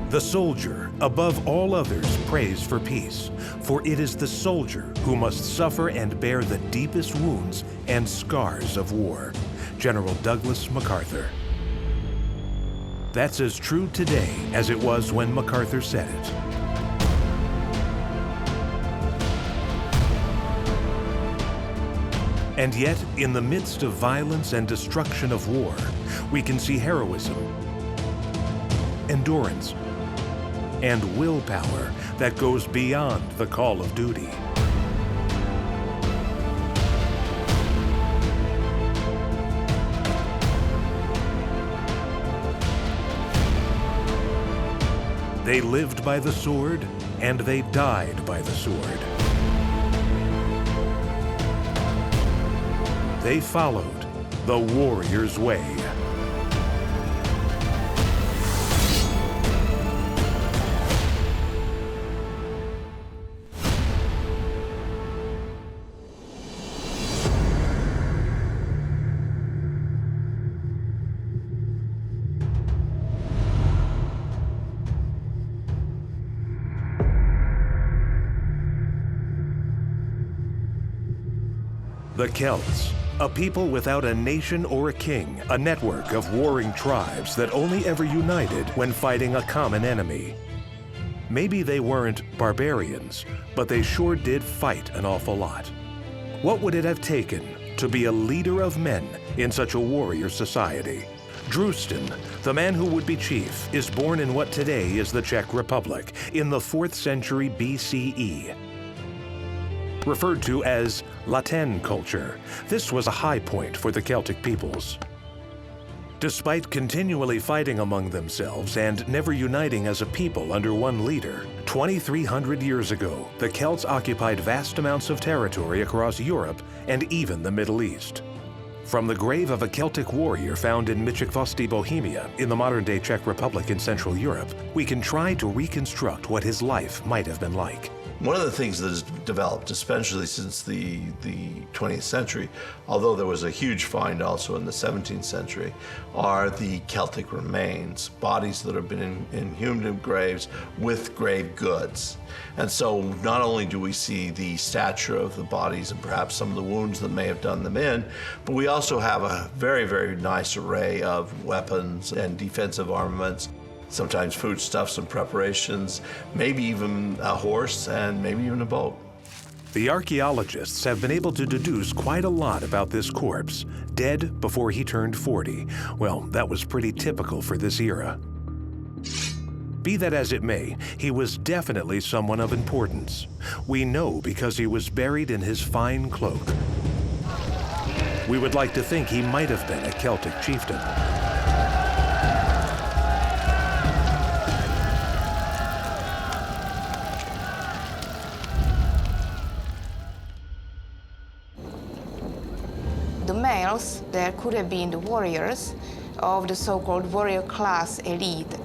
The soldier, above all others, prays for peace, for it is the soldier who must suffer and bear the deepest wounds and scars of war. General Douglas MacArthur. That's as true today as it was when MacArthur said it. And yet, in the midst of violence and destruction of war, we can see heroism, endurance, and willpower that goes beyond the call of duty. They lived by the sword, and they died by the sword. They followed the warrior's way. The Celts, a people without a nation or a king, a network of warring tribes that only ever united when fighting a common enemy. Maybe they weren't barbarians, but they sure did fight an awful lot. What would it have taken to be a leader of men in such a warrior society? Drustan, the man who would be chief, is born in what today is the Czech Republic in the 4th century BCE. Referred to as Latin culture, this was a high point for the Celtic peoples. Despite continually fighting among themselves and never uniting as a people under one leader, 2,300 years ago, the Celts occupied vast amounts of territory across Europe and even the Middle East. From the grave of a Celtic warrior found in Michikvosti, Bohemia, in the modern-day Czech Republic in Central Europe, we can try to reconstruct what his life might have been like. One of the things that has developed, especially since the 20th century, although there was a huge find also in the 17th century, are the Celtic remains, bodies that have been inhumed in graves with grave goods. And so not only do we see the stature of the bodies and perhaps some of the wounds that may have done them in, but we also have a very, very nice array of weapons and defensive armaments, sometimes foodstuffs and preparations, maybe even a horse and maybe even a boat. The archaeologists have been able to deduce quite a lot about this corpse, dead before he turned 40. Well, that was pretty typical for this era. Be that as it may, he was definitely someone of importance. We know because he was buried in his fine cloak. We would like to think he might have been a Celtic chieftain. The males, there could have been the warriors of the so-called warrior class elite.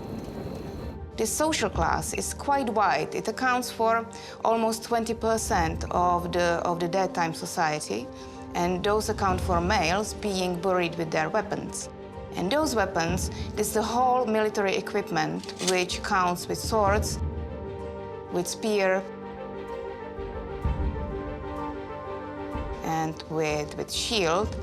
This social class is quite wide. It accounts for almost 20% of the dead time society, and those account for males being buried with their weapons. And those weapons, this is the whole military equipment, which counts with swords, with spear, and with shield,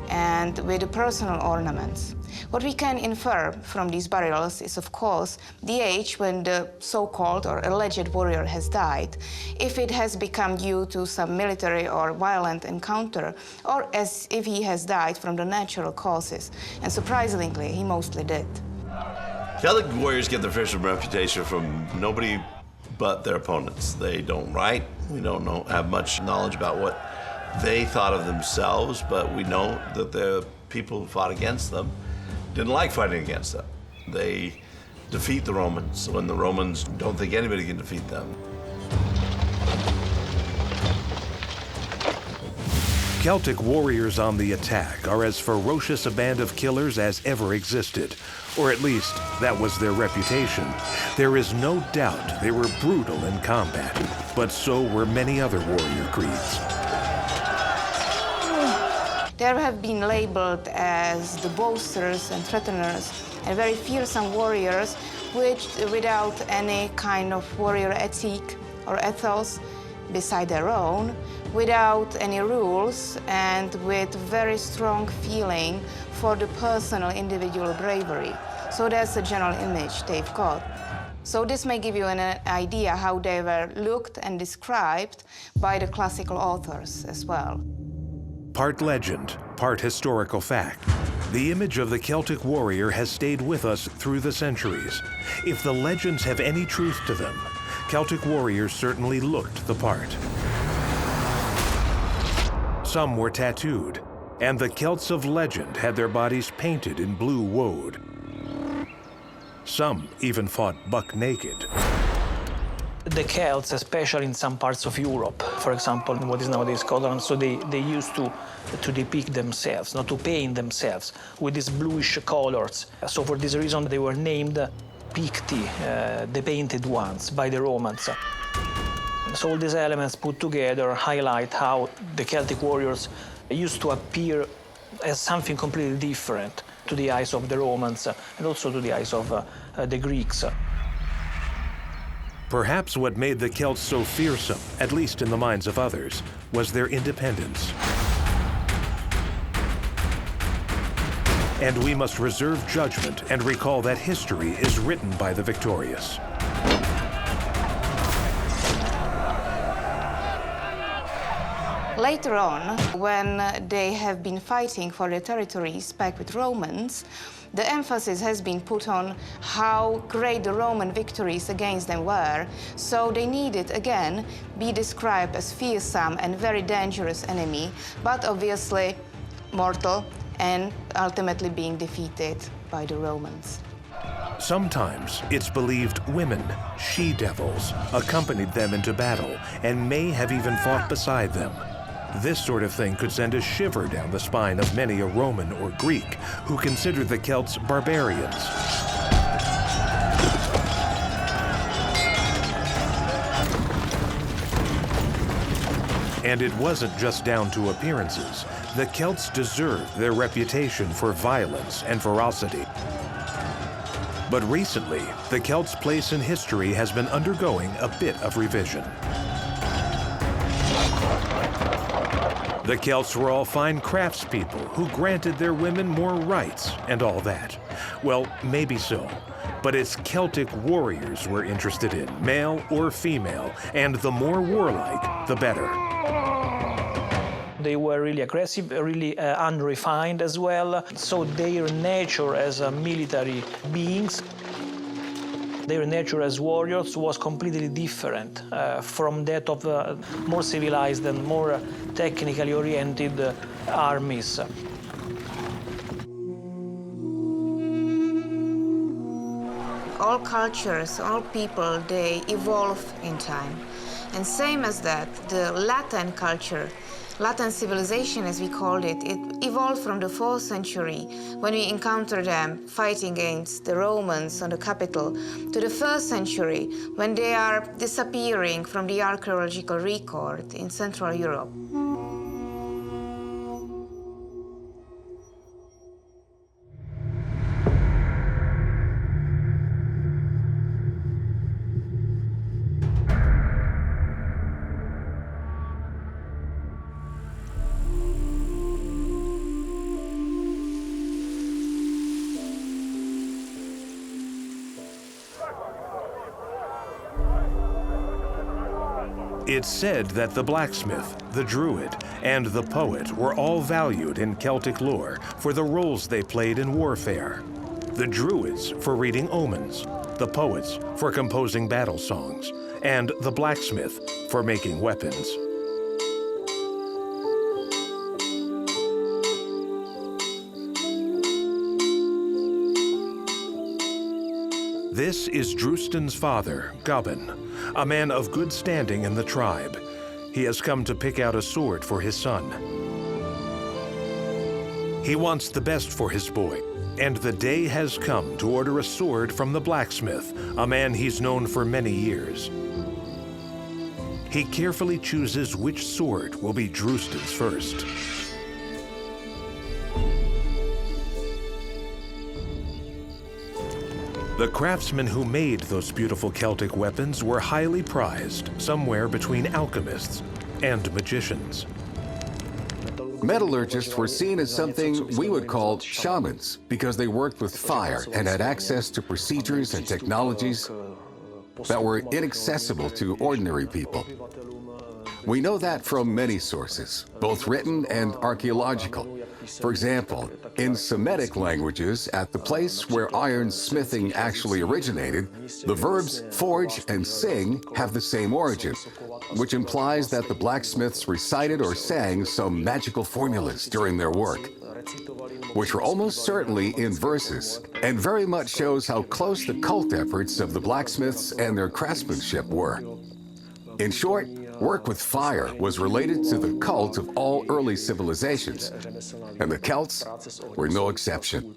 and with the personal ornaments. What we can infer from these burials is, of course, the age when the so-called or alleged warrior has died, if it has become due to some military or violent encounter, or as if he has died from the natural causes. And surprisingly, he mostly did. Celtic warriors get their official reputation from nobody but their opponents. They don't write. We don't have much knowledge about what they thought of themselves, but we know that the people who fought against them didn't like fighting against them. They defeat the Romans when the Romans don't think anybody can defeat them. Celtic warriors on the attack are as ferocious a band of killers as ever existed, or at least that was their reputation. There is no doubt they were brutal in combat, but so were many other warrior creeds. They have been labeled as the boasters and threateners and very fearsome warriors which, without any kind of warrior ethic or ethos beside their own, without any rules, and with very strong feeling for the personal individual bravery. So that's the general image they've got. So this may give you an idea how they were looked and described by the classical authors as well. Part legend, part historical fact. The image of the Celtic warrior has stayed with us through the centuries. If the legends have any truth to them, Celtic warriors certainly looked the part. Some were tattooed, and the Celts of legend had their bodies painted in blue woad. Some even fought buck naked. The Celts, especially in some parts of Europe, for example, in what is nowadays Scotland, so they used to depict themselves, not to paint themselves, with these bluish colors. So for this reason, they were named Picti, the painted ones, by the Romans. So all these elements put together highlight how the Celtic warriors used to appear as something completely different to the eyes of the Romans and also to the eyes of the Greeks. Perhaps what made the Celts so fearsome, at least in the minds of others, was their independence. And we must reserve judgment and recall that history is written by the victorious. Later on, when they have been fighting for their territories back with Romans, the emphasis has been put on how great the Roman victories against them were. So they needed, again, be described as fearsome and very dangerous enemy, but obviously mortal and ultimately being defeated by the Romans. Sometimes it's believed women, she-devils, accompanied them into battle and may have even fought beside them. This sort of thing could send a shiver down the spine of many a Roman or Greek who considered the Celts barbarians. And it wasn't just down to appearances. The Celts deserved their reputation for violence and ferocity. But recently, the Celts' place in history has been undergoing a bit of revision. The Celts were all fine craftspeople who granted their women more rights and all that. Well, maybe so, but it's Celtic warriors we're interested in, male or female, and the more warlike, the better. They were really aggressive, really unrefined as well, so their nature as military beings, their nature as warriors was completely different from that of more civilized and more technically oriented armies. All cultures, all people, they evolve in time. And same as that, the Latin culture, Latin civilization, as we called it evolved from the 4th century, when we encountered them fighting against the Romans on the capital, to the 1st century, when they are disappearing from the archaeological record in Central Europe. It's said that the blacksmith, the druid, and the poet were all valued in Celtic lore for the roles they played in warfare. The druids for reading omens, the poets for composing battle songs, and the blacksmith for making weapons. This is Drustan's father, Gobin, a man of good standing in the tribe. He has come to pick out a sword for his son. He wants the best for his boy, and the day has come to order a sword from the blacksmith, a man he's known for many years. He carefully chooses which sword will be Drustan's first. The craftsmen who made those beautiful Celtic weapons were highly prized, somewhere between alchemists and magicians. Metallurgists were seen as something we would call shamans because they worked with fire and had access to procedures and technologies that were inaccessible to ordinary people. We know that from many sources, both written and archaeological. For example, in Semitic languages, at the place where iron smithing actually originated, the verbs forge and sing have the same origin, which implies that the blacksmiths recited or sang some magical formulas during their work, which were almost certainly in verses, and very much shows how close the cult efforts of the blacksmiths and their craftsmanship were. In short, work with fire was related to the cult of all early civilizations, and the Celts were no exception.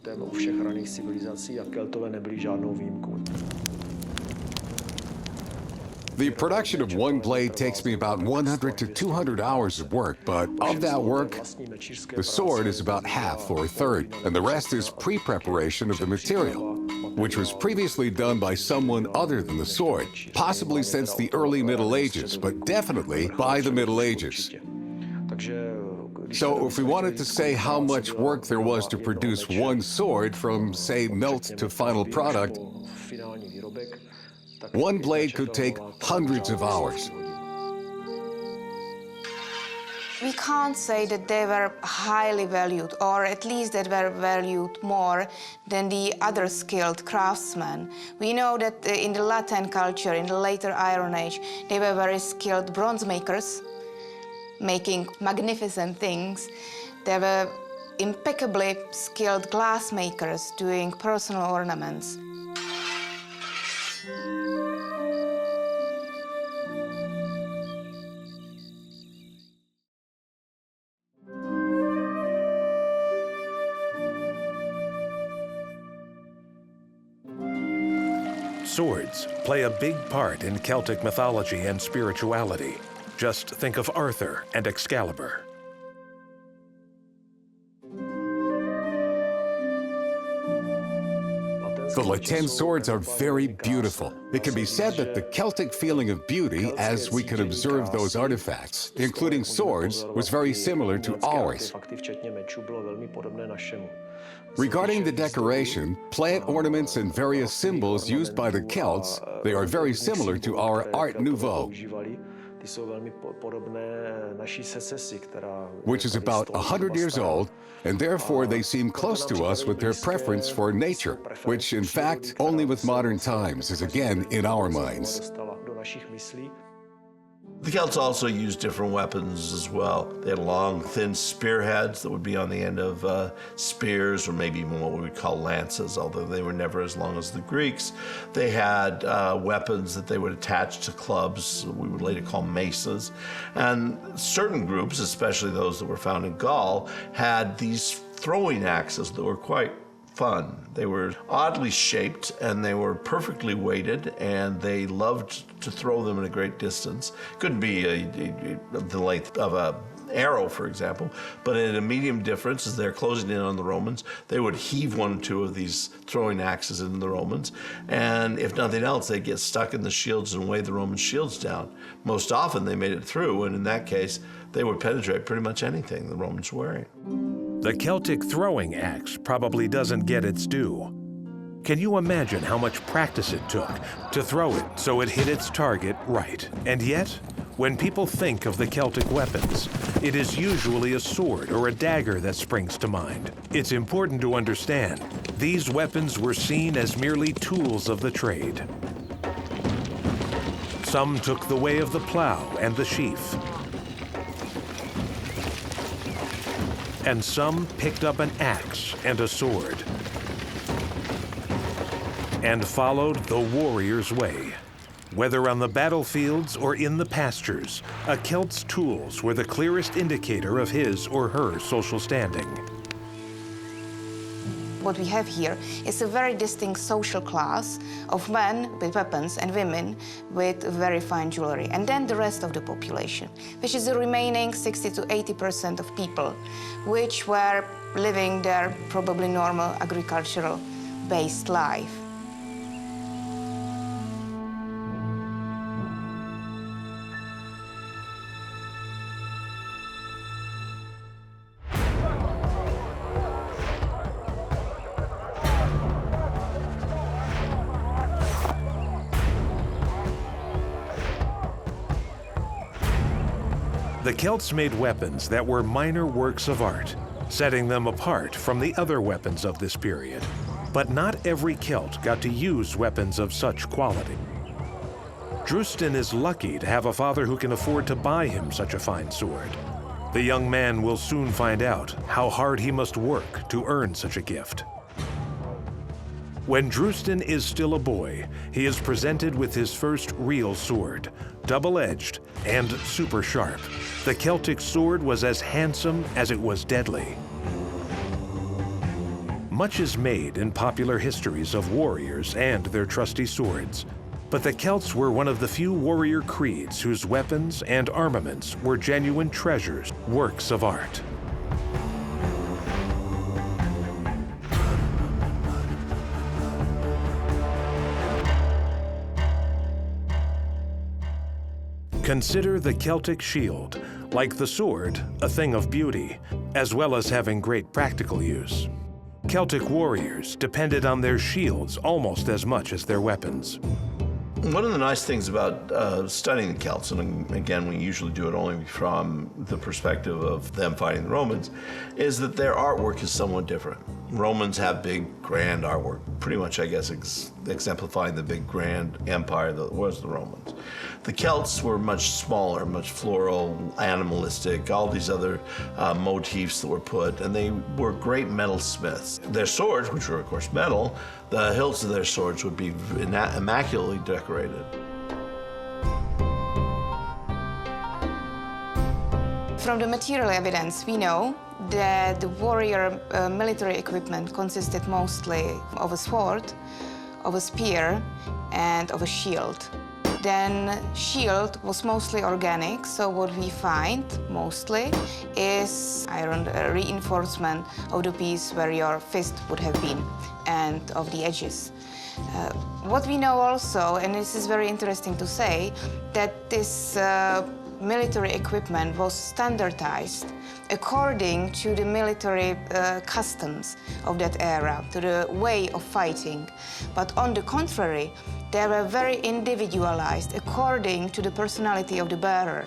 The production of one blade takes me about 100 to 200 hours of work, but of that work, the sword is about half or a third, and the rest is pre-preparation of the material, which was previously done by someone other than the sword, possibly since the early Middle Ages, but definitely by the Middle Ages. So if we wanted to say how much work there was to produce one sword from, say, melt to final product, one blade could take hundreds of hours. We can't say that they were highly valued, or at least that were valued more than the other skilled craftsmen. We know that in the Latin culture, in the later Iron Age, they were very skilled bronze makers, making magnificent things. They were impeccably skilled glass makers, doing personal ornaments. Swords play a big part in Celtic mythology and spirituality. Just think of Arthur and Excalibur. The Latin swords are very beautiful. It can be said that the Celtic feeling of beauty, as we can observe those artifacts, including swords, was very similar to ours. Regarding the decoration, plant ornaments and various symbols used by the Celts, they are very similar to our Art Nouveau, which is about 100 years old, and therefore they seem close to us with their preference for nature, which in fact, only with modern times is again in our minds. The Celts also used different weapons as well. They had long, thin spearheads that would be on the end of spears, or maybe even what we would call lances, although they were never as long as the Greeks. They had weapons that they would attach to clubs, we would later call maces. And certain groups, especially those that were found in Gaul, had these throwing axes that were quite fun. They were oddly shaped and they were perfectly weighted, and they loved to throw them at a great distance. Couldn't be the length of an arrow, for example, but at a medium difference, as they're closing in on the Romans, they would heave one or two of these throwing axes into the Romans, and if nothing else, they'd get stuck in the shields and weigh the Roman shields down. Most often they made it through, and in that case, they would penetrate pretty much anything the Romans were wearing. The Celtic throwing axe probably doesn't get its due. Can you imagine how much practice it took to throw it so it hit its target right? And yet, when people think of the Celtic weapons, it is usually a sword or a dagger that springs to mind. It's important to understand, these weapons were seen as merely tools of the trade. Some took the way of the plow and the sheath, and some picked up an axe and a sword and followed the warrior's way. Whether on the battlefields or in the pastures, a Celt's tools were the clearest indicator of his or her social standing. What we have here is a very distinct social class of men with weapons and women with very fine jewelry, and then the rest of the population, which is the remaining 60 to 80% of people, which were living their probably normal agricultural-based life. The Celts made weapons that were minor works of art, setting them apart from the other weapons of this period. But not every Celt got to use weapons of such quality. Drustan is lucky to have a father who can afford to buy him such a fine sword. The young man will soon find out how hard he must work to earn such a gift. When Drustan is still a boy, he is presented with his first real sword, double-edged and super sharp. The Celtic sword was as handsome as it was deadly. Much is made in popular histories of warriors and their trusty swords, but the Celts were one of the few warrior creeds whose weapons and armaments were genuine treasures, works of art. Consider the Celtic shield, like the sword, a thing of beauty, as well as having great practical use. Celtic warriors depended on their shields almost as much as their weapons. One of the nice things about studying the Celts, and again, we usually do it only from the perspective of them fighting the Romans, is that their artwork is somewhat different. Romans have big, grand artwork, pretty much, I guess, exemplifying the big, grand empire that was the Romans. The Celts were much smaller, much floral, animalistic, all these other motifs that were put, and they were great metalsmiths. Their swords, which were, of course, metal, the hilts of their swords would be immaculately decorated. From the material evidence, we know that the warrior military equipment consisted mostly of a sword, of a spear, and of a shield. Then shield was mostly organic, so what we find mostly is iron reinforcement of the piece where your fist would have been and of the edges. What we know also, and this is very interesting to say, that this military equipment was standardized according to the military customs of that era, to the way of fighting. But on the contrary, they were very individualized according to the personality of the bearer.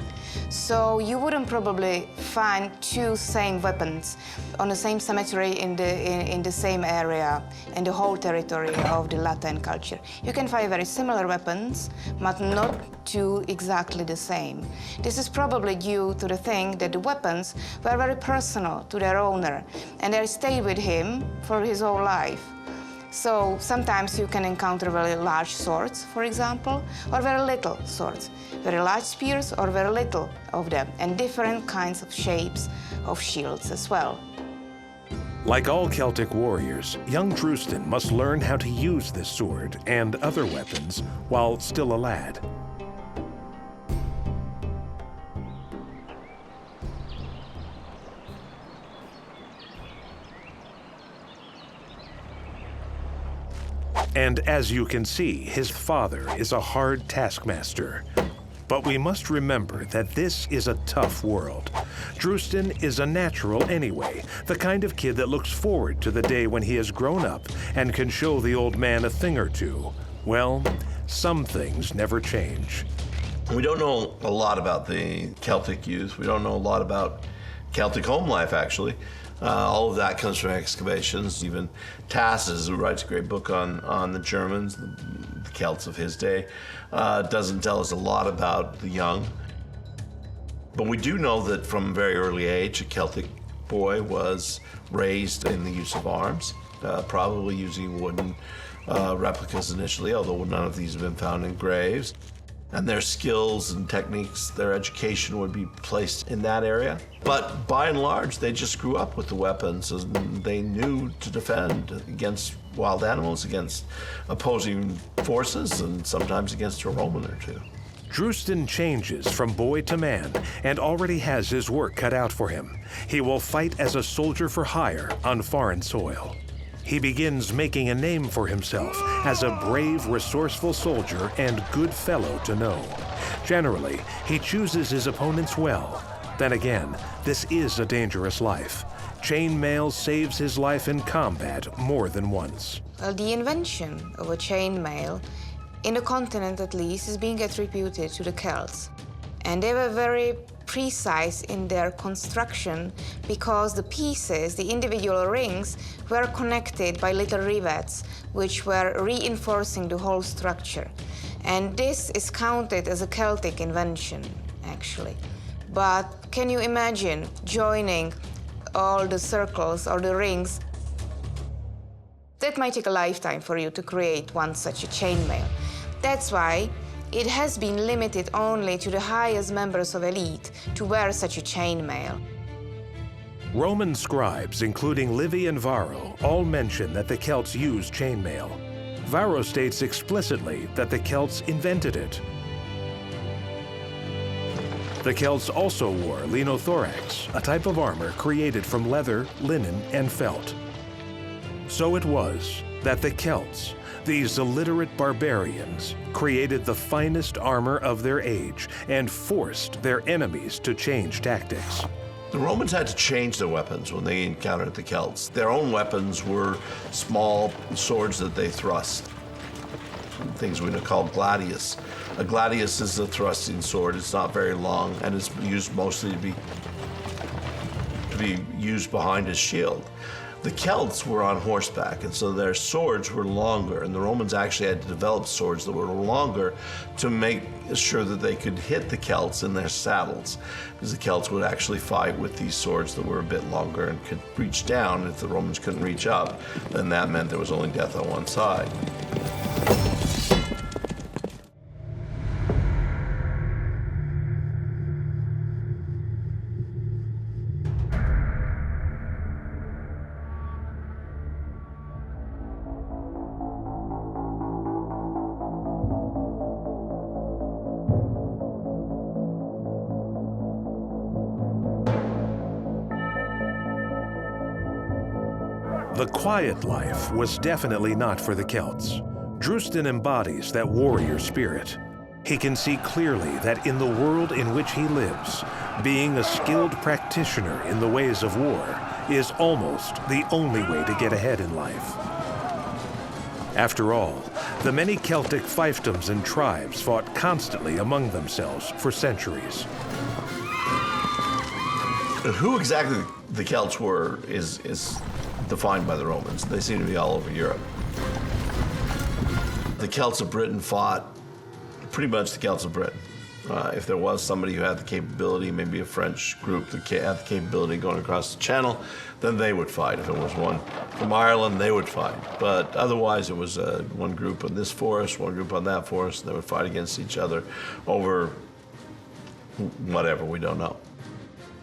So you wouldn't probably find two same weapons on the same cemetery in the same area, in the whole territory of the Latin culture. You can find very similar weapons, but not two exactly the same. This is probably due to the thing that the weapons were very personal to their owner, and they stayed with him for his whole life. So sometimes you can encounter very large swords, for example, or very little swords, very large spears or very little of them, and different kinds of shapes of shields as well. Like all Celtic warriors, young Drustan must learn how to use this sword and other weapons while still a lad. And as you can see, his father is a hard taskmaster. But we must remember that this is a tough world. Drustan is a natural anyway, the kind of kid that looks forward to the day when he has grown up and can show the old man a thing or two. Well, some things never change. We don't know a lot about the Celtic youth. We don't know a lot about Celtic home life, actually. All of that comes from excavations. Even Tacitus, who writes a great book on the Germans, the Celts of his day, doesn't tell us a lot about the young. But we do know that from a very early age, a Celtic boy was raised in the use of arms, probably using wooden replicas initially, although none of these have been found in graves. And their skills and techniques, their education would be placed in that area. But by and large, they just grew up with the weapons, and they knew to defend against wild animals, against opposing forces, and sometimes against a Roman or two. Drustan changes from boy to man and already has his work cut out for him. He will fight as a soldier for hire on foreign soil. He begins making a name for himself as a brave, resourceful soldier and good fellow to know. Generally, he chooses his opponents well. Then again, this is a dangerous life. Chainmail saves his life in combat more than once. Well, the invention of a chainmail, in the continent at least, is being attributed to the Celts. And they were very precise in their construction because the pieces, the individual rings, were connected by little rivets, which were reinforcing the whole structure. And this is counted as a Celtic invention, actually. But can you imagine joining all the circles or the rings? That might take a lifetime for you to create one such a chainmail. That's why it has been limited only to the highest members of elite to wear such a chainmail. Roman scribes, including Livy and Varro, all mention that the Celts used chainmail. Varro states explicitly that the Celts invented it. The Celts also wore linothorax, a type of armor created from leather, linen, and felt. So it was that the Celts, these illiterate barbarians, created the finest armor of their age and forced their enemies to change tactics. The Romans had to change their weapons when they encountered the Celts. Their own weapons were small swords that they thrust, things we call gladius. A gladius is a thrusting sword. It's not very long, and it's used mostly to be used behind a shield. The Celts were on horseback, and so their swords were longer, and the Romans actually had to develop swords that were longer to make sure that they could hit the Celts in their saddles, because the Celts would actually fight with these swords that were a bit longer and could reach down. If the Romans couldn't reach up, then that meant there was only death on one side. The quiet life was definitely not for the Celts. Drustan embodies that warrior spirit. He can see clearly that in the world in which he lives, being a skilled practitioner in the ways of war is almost the only way to get ahead in life. After all, the many Celtic fiefdoms and tribes fought constantly among themselves for centuries. Who exactly the Celts were is defined by the Romans. They seem to be all over Europe. The Celts of Britain fought pretty much the Celts of Britain. If there was somebody who had the capability, maybe a French group that had the capability going across the Channel, then they would fight. If it was one from Ireland, they would fight. But otherwise, it was one group on this forest, one group on that forest, and they would fight against each other over whatever, we don't know.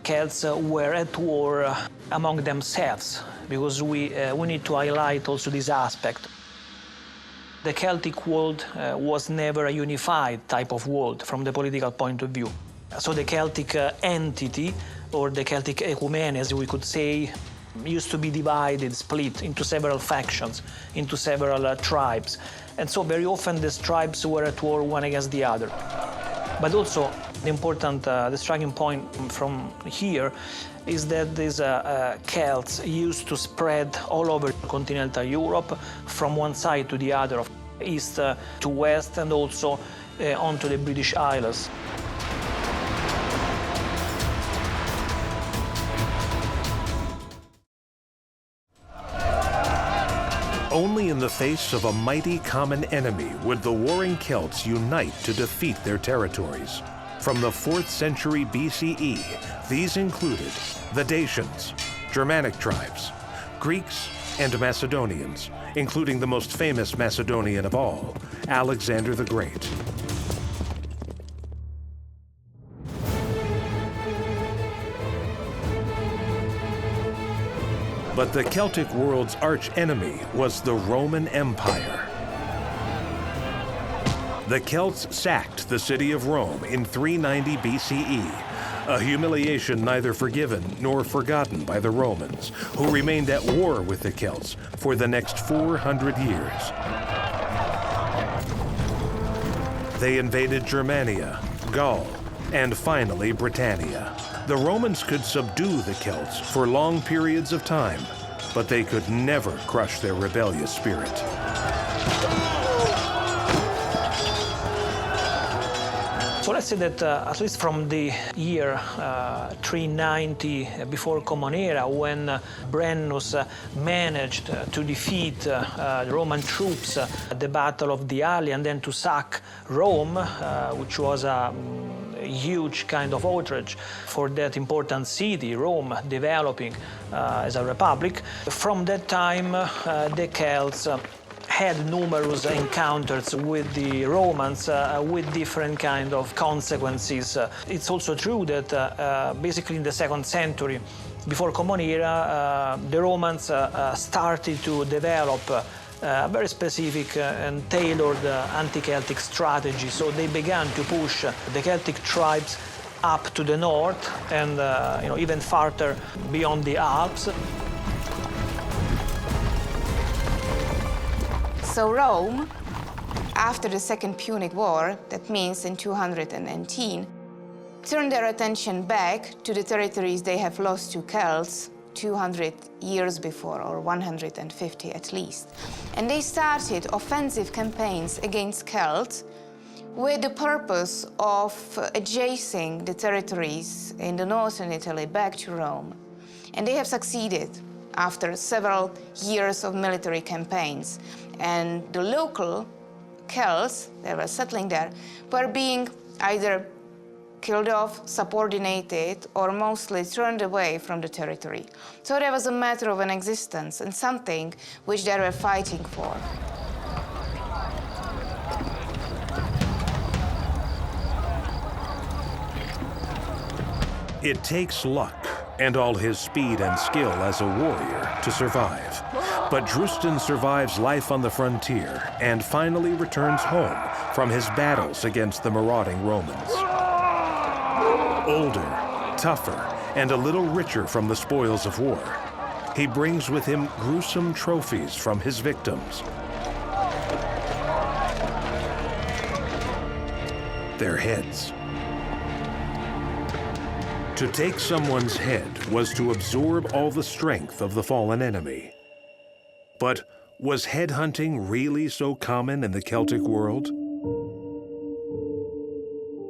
Celts were at war among themselves, because we need to highlight also this aspect. The Celtic world was never a unified type of world from the political point of view. So the Celtic entity, or the Celtic ecumene, as we could say, used to be divided, split into several factions, into several tribes. And so very often these tribes were at war one against the other. But also the important, the striking point from here is that these Celts used to spread all over continental Europe, from one side to the other, east to west, and also onto the British Isles. Only in the face of a mighty common enemy would the warring Celts unite to defeat their territories. From the 4th century BCE, these included the Dacians, Germanic tribes, Greeks, and Macedonians, including the most famous Macedonian of all, Alexander the Great. But the Celtic world's arch-enemy was the Roman Empire. The Celts sacked the city of Rome in 390 BCE, a humiliation neither forgiven nor forgotten by the Romans, who remained at war with the Celts for the next 400 years. They invaded Germania, Gaul, and finally Britannia. The Romans could subdue the Celts for long periods of time, but they could never crush their rebellious spirit. So let's say that at least from the year 390 before Common Era, when Brennus managed to defeat the Roman troops at the Battle of the Alli and then to sack Rome, which was a huge kind of outrage for that important city, Rome, developing as a republic. From that time, the Celts had numerous encounters with the Romans with different kind of consequences. It's also true that basically in the 2nd century before Common Era, the Romans started to develop a very specific and tailored anti-Celtic strategy. So they began to push the Celtic tribes up to the north and even farther beyond the Alps. So Rome, after the Second Punic War, that means in 219, turned their attention back to the territories they have lost to Celts 200 years before, or 150 at least. And they started offensive campaigns against Celts with the purpose of adjacing the territories in the northern Italy back to Rome. And they have succeeded after several years of military campaigns. And the local Celts that were settling there were being either killed off, subordinated, or mostly turned away from the territory. So there was a matter of an existence and something which they were fighting for. It takes luck and all his speed and skill as a warrior to survive. But Drustan survives life on the frontier and finally returns home from his battles against the marauding Romans. Older, tougher, and a little richer from the spoils of war, he brings with him gruesome trophies from his victims. Their heads. To take someone's head was to absorb all the strength of the fallen enemy. But was headhunting really so common in the Celtic world?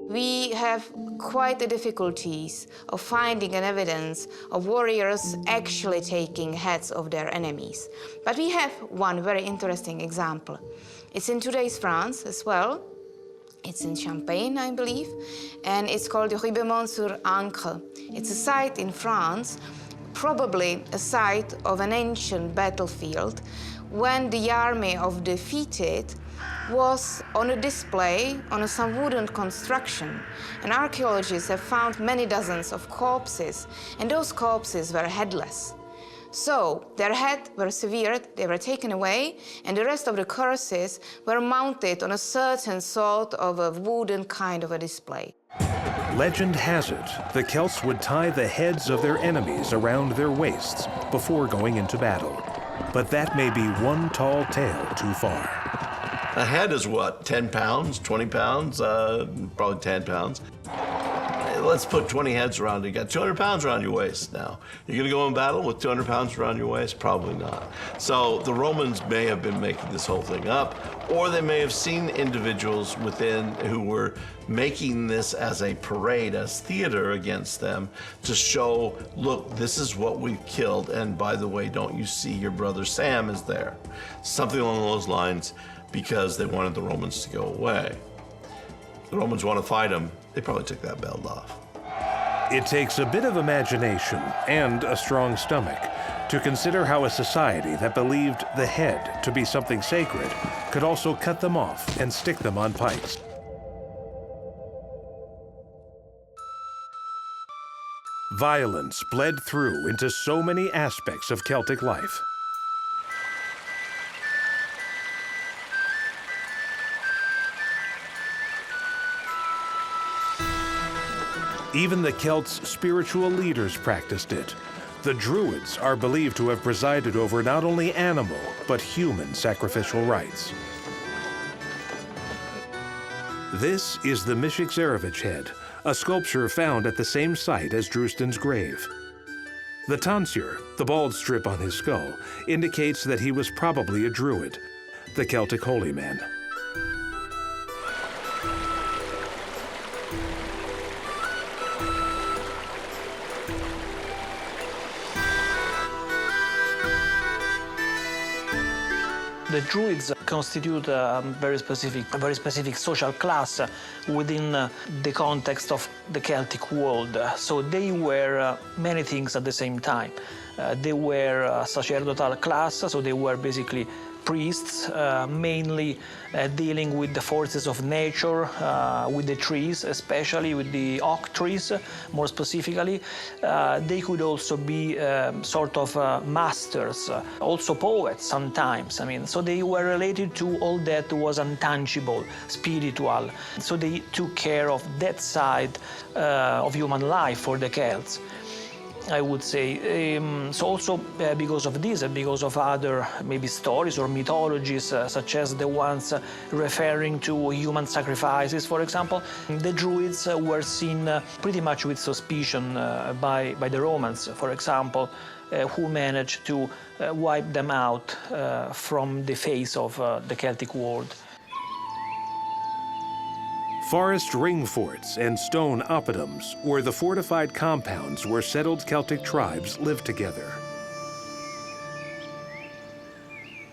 We have quite the difficulties of finding an evidence of warriors actually taking heads of their enemies. But we have one very interesting example. It's in today's France as well. It's in Champagne, I believe, and it's called the Ribemont-sur-Ancre. It's a site in France, probably a site of an ancient battlefield when the army of defeated was on a display on some wooden construction. And archaeologists have found many dozens of corpses, and those corpses were headless. So their heads were severed, they were taken away, and the rest of the corpses were mounted on a certain sort of a wooden kind of a display. Legend has it the Celts would tie the heads of their enemies around their waists before going into battle. But that may be one tall tale too far. A head is what, 10 pounds, 20 pounds, probably 10 pounds. Let's put 20 heads around you. You got 200 pounds around your waist now. You're gonna go in battle with 200 pounds around your waist? Probably not. So the Romans may have been making this whole thing up, or they may have seen individuals within who were making this as a parade, as theater against them to show, look, this is what we've killed, and by the way, don't you see your brother Sam is there? Something along those lines, because they wanted the Romans to go away. The Romans want to fight them, they probably took that belt off. It takes a bit of imagination and a strong stomach to consider how a society that believed the head to be something sacred could also cut them off and stick them on pikes. Violence bled through into so many aspects of Celtic life. Even the Celts' spiritual leaders practiced it. The Druids are believed to have presided over not only animal, but human sacrificial rites. This is the Mishik-Zarevich head, a sculpture found at the same site as Drustan's grave. The tonsure, the bald strip on his skull, indicates that he was probably a Druid, the Celtic holy man. The Druids constitute a very specific social class within the context of the Celtic world. So they were many things at the same time. They were a sacerdotal class, so they were basically priests, mainly dealing with the forces of nature, with the trees, especially with the oak trees, more specifically. They could also be sort of masters, also poets sometimes. I mean, so they were related to all that was intangible, spiritual. So they took care of that side of human life for the Celts, I would say. So also because of this and because of other maybe stories or mythologies, such as the ones referring to human sacrifices, for example, the Druids were seen pretty much with suspicion by the Romans, for example, who managed to wipe them out from the face of the Celtic world. Forest ring forts and stone oppidums were the fortified compounds where settled Celtic tribes lived together.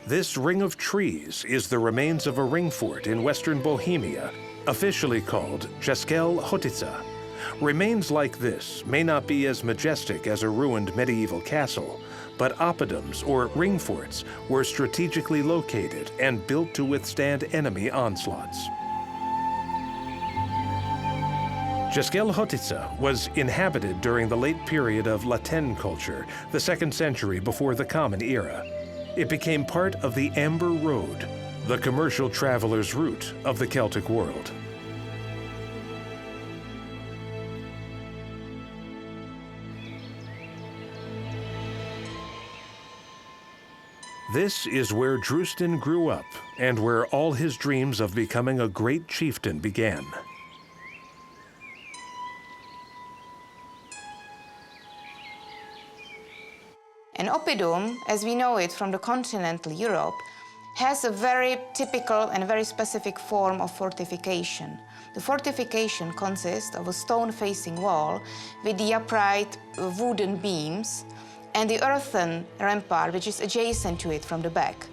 This ring of trees is the remains of a ring fort in western Bohemia, officially called Česká Hořice. Remains like this may not be as majestic as a ruined medieval castle, but oppidums or ring forts were strategically located and built to withstand enemy onslaughts. Česká Hořice was inhabited during the late period of Latin culture, the 2nd century before the Common Era. It became part of the Amber Road, the commercial traveler's route of the Celtic world. This is where Drustan grew up and where all his dreams of becoming a great chieftain began. An oppidum, as we know it from the continental Europe, has a very typical and very specific form of fortification. The fortification consists of a stone-facing wall with the upright wooden beams and the earthen rampart, which is adjacent to it from the back.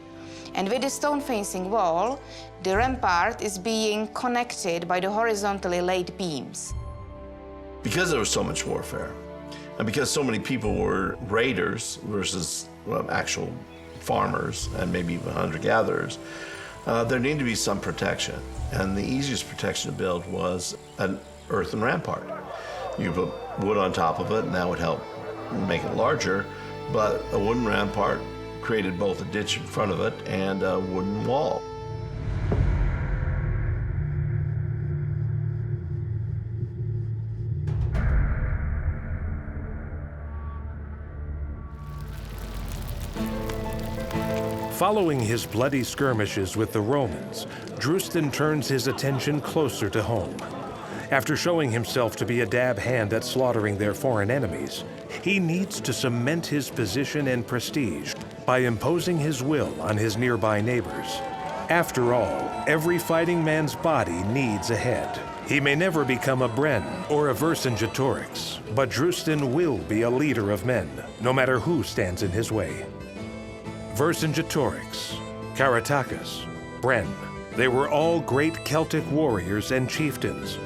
And with the stone-facing wall, the rampart is being connected by the horizontally laid beams. Because there was so much warfare, and because so many people were raiders versus actual farmers and maybe even hunter-gatherers, there needed to be some protection. And the easiest protection to build was an earthen rampart. You put wood on top of it, and that would help make it larger, but a wooden rampart created both a ditch in front of it and a wooden wall. Following his bloody skirmishes with the Romans, Drustan turns his attention closer to home. After showing himself to be a dab hand at slaughtering their foreign enemies, he needs to cement his position and prestige by imposing his will on his nearby neighbors. After all, every fighting man's body needs a head. He may never become a Bren or a Vercingetorix, but Drustan will be a leader of men, no matter who stands in his way. Vercingetorix, Caratacus, Bren, they were all great Celtic warriors and chieftains.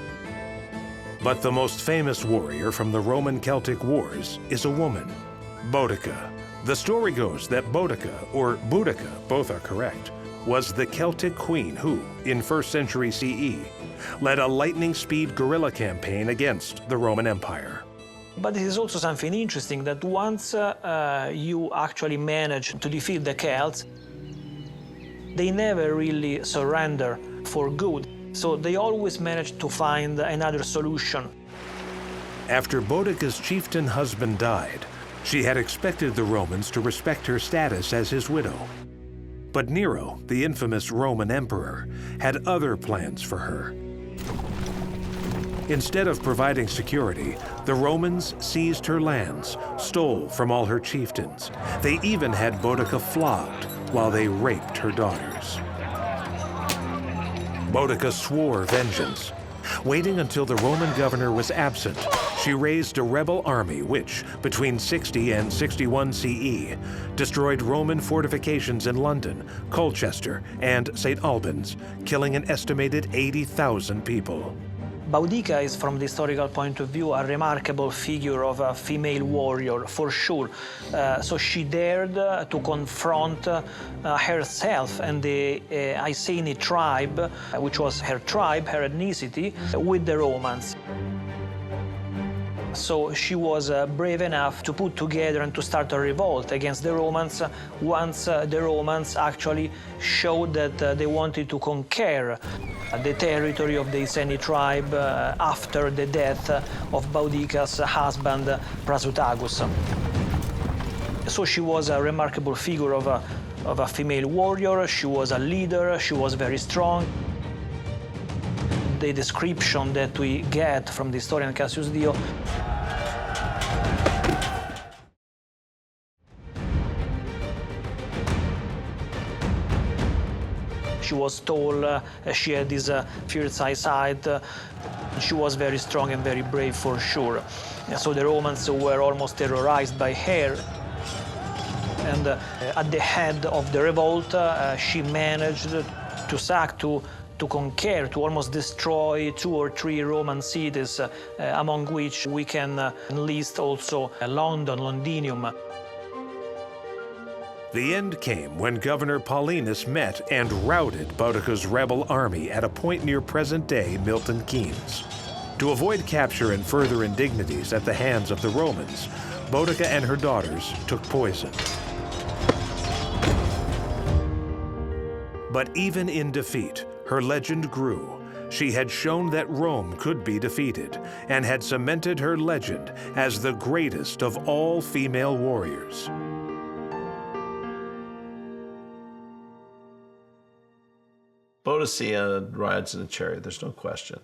But the most famous warrior from the Roman Celtic Wars is a woman, Boudicca. The story goes that Boudicca, or Boudicca, both are correct, was the Celtic queen who, in 1st century CE, led a lightning-speed guerrilla campaign against the Roman Empire. But it is also something interesting that once you actually manage to defeat the Celts, they never really surrender for good. So they always manage to find another solution. After Boudicca's chieftain husband died, she had expected the Romans to respect her status as his widow. But Nero, the infamous Roman emperor, had other plans for her. Instead of providing security, the Romans seized her lands, stole from all her chieftains. They even had Boudicca flogged while they raped her daughters. Boudicca swore vengeance. Waiting until the Roman governor was absent, She raised a rebel army which, between 60 and 61 CE, destroyed Roman fortifications in London, Colchester, and St. Albans, killing an estimated 80,000 people. Boudicca is, from the historical point of view, a remarkable figure of a female warrior, for sure. So she dared to confront herself and the Iceni tribe, which was her tribe, her ethnicity, with the Romans. So she was brave enough to put together and to start a revolt against the Romans once the Romans actually showed that they wanted to conquer the territory of the Iceni tribe after the death of Boudicca's husband, Prasutagus. So she was a remarkable figure of a female warrior. She was a leader. She was very strong. The description that we get from the historian Cassius Dio she was tall, she had this fierce eyesight, she was very strong and very brave for sure. So the Romans were almost terrorized by her. And at the head of the revolt, she managed to sack, to conquer, to almost destroy 2 or 3 Roman cities, among which we can list also London, Londinium. The end came when Governor Paulinus met and routed Boudicca's rebel army at a point near present-day Milton Keynes. To avoid capture and further indignities at the hands of the Romans, Boudicca and her daughters took poison. But even in defeat, her legend grew. She had shown that Rome could be defeated and had cemented her legend as the greatest of all female warriors. Boudicca rides in a chariot, there's no question.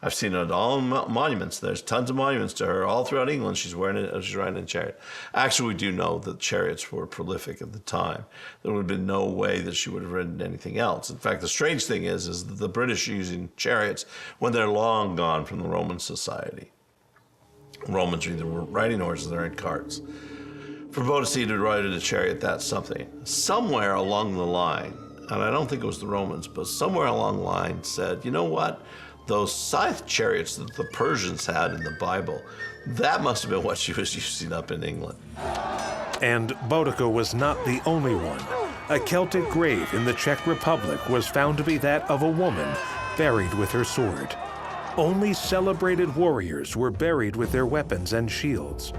I've seen it all in monuments. There's tons of monuments to her all throughout England. She's riding in a chariot. Actually, we do know that chariots were prolific at the time. There would have been no way that she would have ridden anything else. In fact, the strange thing is that the British are using chariots when they're long gone from the Roman society. Romans are either riding horses or they're in carts. For Boudicca to ride in a chariot, that's something. Somewhere along the line, and I don't think it was the Romans, but somewhere along the line said, you know what? Those scythe chariots that the Persians had in the Bible, that must have been what she was using up in England. And Boudicca was not the only one. A Celtic grave in the Czech Republic was found to be that of a woman buried with her sword. Only celebrated warriors were buried with their weapons and shields.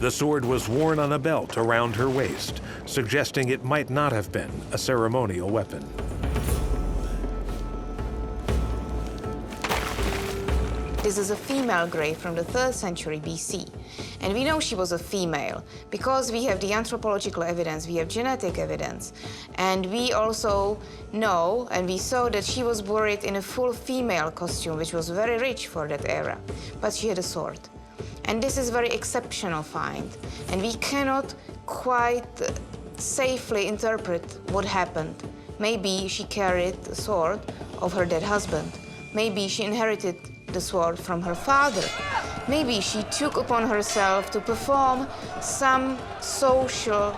The sword was worn on a belt around her waist, suggesting it might not have been a ceremonial weapon. This is a female grave from the 3rd century BC. And we know she was a female because we have the anthropological evidence, we have genetic evidence. And we also know and we saw that she was buried in a full female costume, which was very rich for that era. But she had a sword. And this is very exceptional find. And we cannot quite safely interpret what happened. Maybe she carried the sword of her dead husband. Maybe she inherited the sword from her father. Maybe she took upon herself to perform some social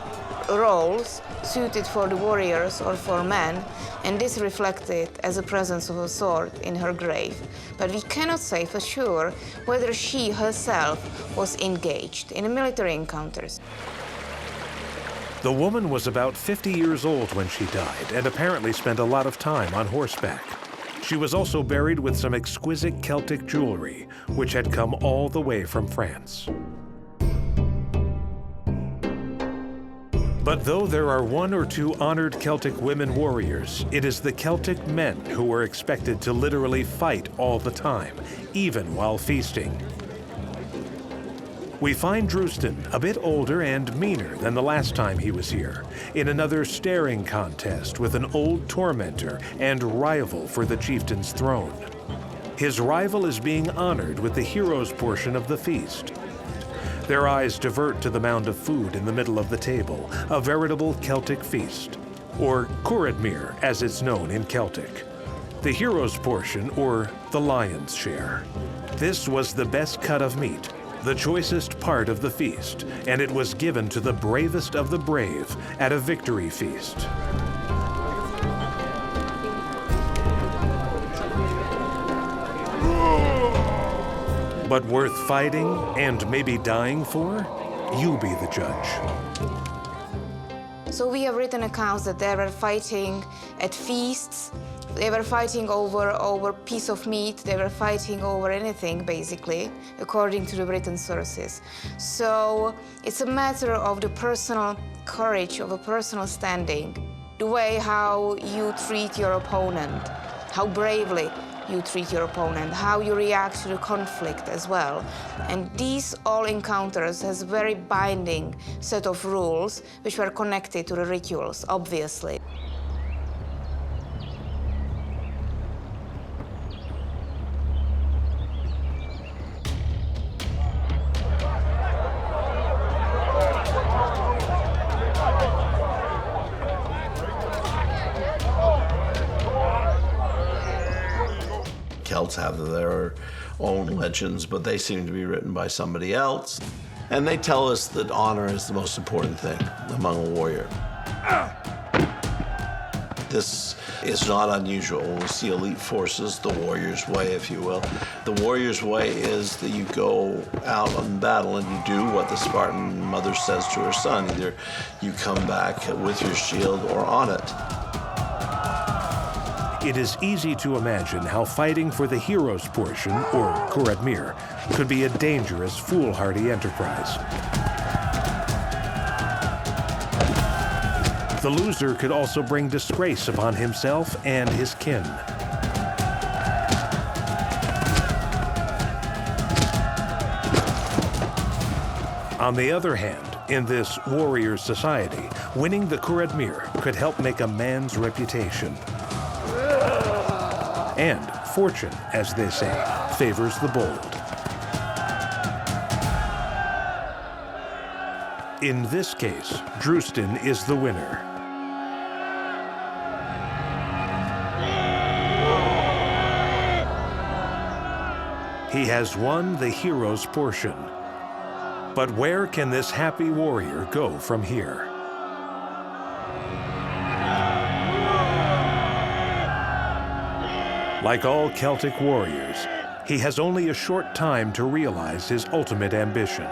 roles suited for the warriors or for men, and this reflected as a presence of a sword in her grave. But we cannot say for sure whether she herself was engaged in military encounters. The woman was about 50 years old when she died and apparently spent a lot of time on horseback. She was also buried with some exquisite Celtic jewelry, which had come all the way from France. But though there are 1 or 2 honored Celtic women warriors, it is the Celtic men who were expected to literally fight all the time, even while feasting. We find Drustan, a bit older and meaner than the last time he was here, in another staring contest with an old tormentor and rival for the chieftain's throne. His rival is being honored with the hero's portion of the feast. Their eyes divert to the mound of food in the middle of the table, a veritable Celtic feast, or Curadmere as it's known in Celtic. The hero's portion, or the lion's share. This was the best cut of meat, the choicest part of the feast, and it was given to the bravest of the brave at a victory feast. But worth fighting and maybe dying for? You be the judge. So we have written accounts that they were fighting at feasts, they were fighting over piece of meat, they were fighting over anything, basically, according to the written sources. So it's a matter of the personal courage, of a personal standing, the way how you treat your opponent, how bravely you treat your opponent, how you react to the conflict as well. And these all encounters has a very binding set of rules which were connected to the rituals, obviously. Celts have their own legends, but they seem to be written by somebody else. And they tell us that honor is the most important thing among a warrior. This is not unusual. When we see elite forces, the warrior's way, if you will. The warrior's way is that you go out on battle and you do what the Spartan mother says to her son. Either you come back with your shield or on it. It is easy to imagine how fighting for the hero's portion, or Kuradmir, could be a dangerous, foolhardy enterprise. The loser could also bring disgrace upon himself and his kin. On the other hand, in this warrior society, winning the Kuradmir could help make a man's reputation. And fortune, as they say, favors the bold. In this case, Drustan is the winner. He has won the hero's portion. But where can this happy warrior go from here? Like all Celtic warriors, he has only a short time to realize his ultimate ambition.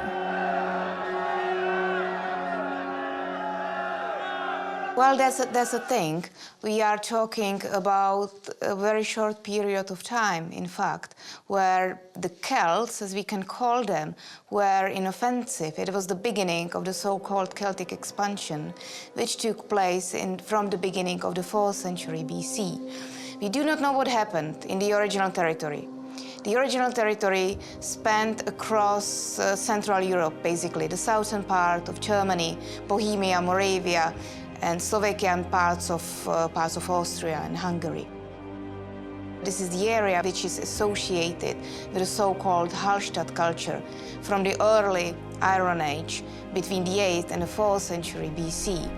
Well, that's a thing. We are talking about a very short period of time, in fact, where the Celts, as we can call them, were in offensive. It was the beginning of the so-called Celtic expansion, which took place from the beginning of the 4th century BC. We do not know what happened in the original territory. The original territory spanned across Central Europe, basically, the southern part of Germany, Bohemia, Moravia, and Slovakia, and parts of Austria and Hungary. This is the area which is associated with the so-called Hallstatt culture from the early Iron Age between the 8th and the 4th century BC.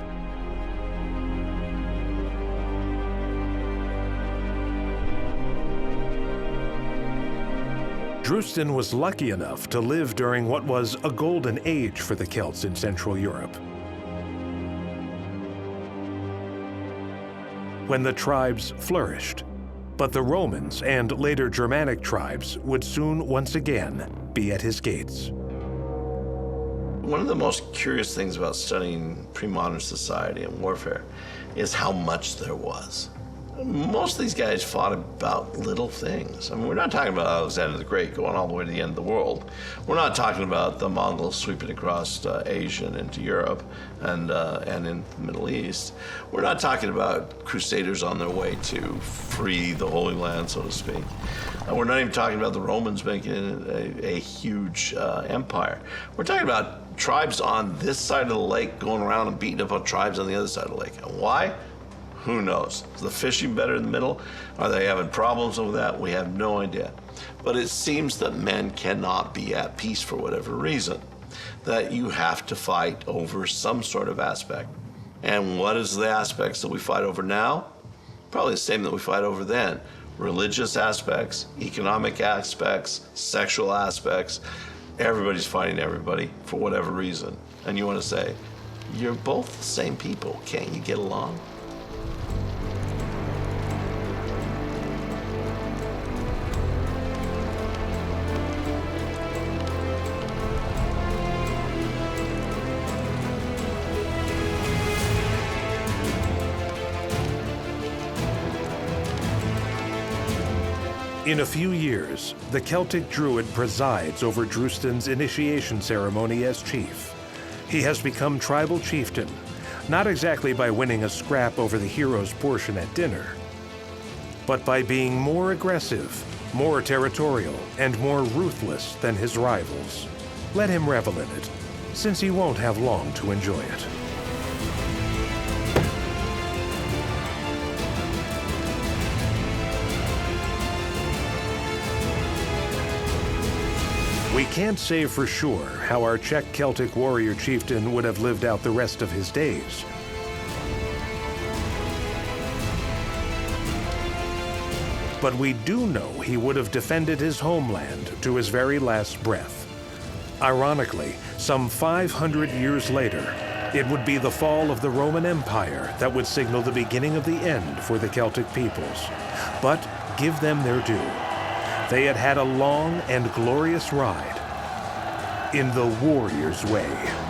Drustan was lucky enough to live during what was a golden age for the Celts in Central Europe, when the tribes flourished. But the Romans and later Germanic tribes would soon once again be at his gates. One of the most curious things about studying pre-modern society and warfare is how much there was. Most of these guys fought about little things. I mean, we're not talking about Alexander the Great going all the way to the end of the world. We're not talking about the Mongols sweeping across Asia and into Europe and in the Middle East. We're not talking about crusaders on their way to free the Holy Land, so to speak. We're not even talking about the Romans making a huge empire. We're talking about tribes on this side of the lake going around and beating up on tribes on the other side of the lake. And why? Who knows? Is the fishing better in the middle? Are they having problems with that? We have no idea. But it seems that men cannot be at peace for whatever reason, that you have to fight over some sort of aspect. And what is the aspects that we fight over now? Probably the same that we fight over then. religious aspects, economic aspects, sexual aspects. Everybody's fighting everybody for whatever reason. And you want to say, you're both the same people. Can't you get along? In a few years, the Celtic Druid presides over Drustan's initiation ceremony as chief. He has become tribal chieftain, not exactly by winning a scrap over the hero's portion at dinner, but by being more aggressive, more territorial, and more ruthless than his rivals. Let him revel in it, since he won't have long to enjoy it. We can't say for sure how our Czech Celtic warrior chieftain would have lived out the rest of his days. But we do know he would have defended his homeland to his very last breath. Ironically, some 500 years later, it would be the fall of the Roman Empire that would signal the beginning of the end for the Celtic peoples. But give them their due. They had had a long and glorious ride in the warrior's way.